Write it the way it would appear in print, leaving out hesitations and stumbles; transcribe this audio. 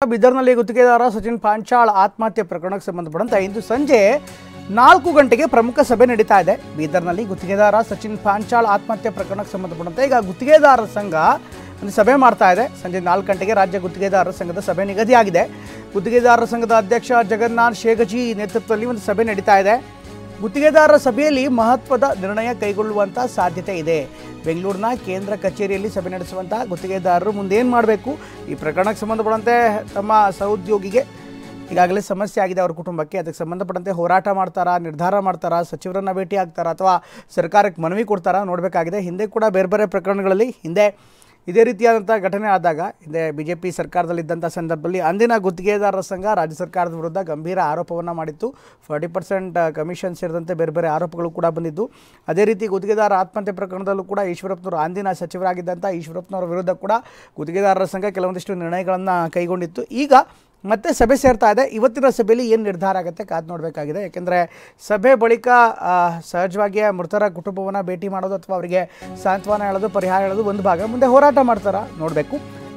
ಬೀದರ್ನಲ್ಲಿ ಗುತ್ತಿಗೆದಾರ ಸಚಿನ್ ಪಾಂಚಾಳ್ ಆತ್ಮಹತ್ಯೆ ಪ್ರಕರಣಕ್ಕೆ ಸಂಬಂಧಪಟ್ಟಂತೆ ಇಂದು ಸಂಜೆ 4 ಗಂಟೆಗೆ ಪ್ರಮುಖ ಸಭೆ ನಡೀತಾ ಇದೆ. ಬೀದರ್ನಲ್ಲಿ ಗುತ್ತಿಗೆದಾರ ಸಚಿನ್ ಪಾಂಚಾಳ್ ಆತ್ಮಹತ್ಯೆ ಪ್ರಕರಣಕ್ಕೆ ಸಂಬಂಧಪಟ್ಟಂತೆ ಈಗ ಗುತ್ತಿಗೆದಾರರ ಸಂಘ ಒಂದು ಸಭೆ ಮಾಡ್ತಾ ಇದೆ. ಸಂಜೆ 4 ಗಂಟೆಗೆ ರಾಜ್ಯ ಗುತ್ತಿಗೆದಾರರ ಸಂಘದ ಸಭೆ ನಿಗದಿಯಾಗಿದೆ. ಗುತ್ತಿಗೆದಾರರ ಸಂಘದ ಅಧ್ಯಕ್ಷ ಜಗನ್ನಾಥ್ ಶೇಗಜಿ ನೇತೃತ್ವದಲ್ಲಿ ಒಂದು ಸಭೆ ನಡೀತಾ ಇದೆ. ಗುತ್ತಿಗೆದಾರರ ಸಭೆಯಲ್ಲಿ ಮಹತ್ವದ ನಿರ್ಣಯ ಕೈಗೊಳ್ಳುವಂಥ ಸಾಧ್ಯತೆ ಇದೆ. ಬೆಂಗಳೂರಿನ ಕೇಂದ್ರ ಕಚೇರಿಯಲ್ಲಿ ಸಭೆ ನಡೆಸುವಂಥ ಗುತ್ತಿಗೆದಾರರು ಮುಂದೇನು ಮಾಡಬೇಕು, ಈ ಪ್ರಕರಣಕ್ಕೆ ಸಂಬಂಧಪಟ್ಟಂತೆ ತಮ್ಮ ಸಹೋದ್ಯೋಗಿಗೆ ಈಗಾಗಲೇ ಸಮಸ್ಯೆ ಆಗಿದೆ ಅವರ ಕುಟುಂಬಕ್ಕೆ, ಅದಕ್ಕೆ ಸಂಬಂಧಪಟ್ಟಂತೆ ಹೋರಾಟ ಮಾಡ್ತಾರಾ, ನಿರ್ಧಾರ ಮಾಡ್ತಾರಾ, ಸಚಿವರನ್ನು ಭೇಟಿ ಆಗ್ತಾರಾ ಅಥವಾ ಸರ್ಕಾರಕ್ಕೆ ಮನವಿ ಕೊಡ್ತಾರಾ ನೋಡಬೇಕಾಗಿದೆ. ಹಿಂದೆ ಕೂಡ ಬೇರೆ ಬೇರೆ ಪ್ರಕರಣಗಳಲ್ಲಿ ಹಿಂದೆ ಇದೇ ರೀತಿಯಾದಂಥ ಘಟನೆ ಆದಾಗ ಹಿಂದೆ BJP ಸರ್ಕಾರದಲ್ಲಿದ್ದಂಥ ಸಂದರ್ಭದಲ್ಲಿ ಅಂದಿನ ಗುತ್ತಿಗೆದಾರರ ಸಂಘ ರಾಜ್ಯ ಸರ್ಕಾರದ ವಿರುದ್ಧ ಗಂಭೀರ ಆರೋಪವನ್ನು ಮಾಡಿತ್ತು. 40% ಕಮಿಷನ್ ಸೇರಿದಂತೆ ಬೇರೆ ಬೇರೆ ಆರೋಪಗಳು ಕೂಡ ಬಂದಿದ್ದು. ಅದೇ ರೀತಿ ಗುತ್ತಿಗೆದಾರ ಆತ್ಮಹತ್ಯೆ ಪ್ರಕರಣದಲ್ಲೂ ಕೂಡ ಈಶ್ವರಪ್ಪನವರು ಅಂದಿನ ಸಚಿವರಾಗಿದ್ದಂಥ ಈಶ್ವರಪ್ಪನವರ ವಿರುದ್ಧ ಕೂಡ ಗುತ್ತಿಗೆದಾರರ ಸಂಘ ಕೆಲವೊಂದಿಷ್ಟು ನಿರ್ಣಯಗಳನ್ನು ಕೈಗೊಂಡಿತ್ತು. ಈಗ ಮತ್ತೆ ಸಭೆ ಸೇರ್ತಾ ಇದೆ. ಇವತ್ತಿನ ಸಭೆಯಲ್ಲಿ ಏನು ನಿರ್ಧಾರ ಆಗುತ್ತೆ ಕಾದು ನೋಡಬೇಕಾಗಿದೆ. ಯಾಕೆಂದರೆ ಸಭೆ ಬಳಿಕ ಸಹಜವಾಗಿಯೇ ಮೃತರ ಕುಟುಂಬವನ್ನು ಭೇಟಿ ಮಾಡೋದು ಅಥವಾ ಅವರಿಗೆ ಸಾಂತ್ವನ ಹೇಳೋದು, ಪರಿಹಾರ ಹೇಳೋದು ಒಂದು ಭಾಗ, ಮುಂದೆ ಹೋರಾಟ ಮಾಡ್ತಾರಾ ನೋಡಬೇಕು.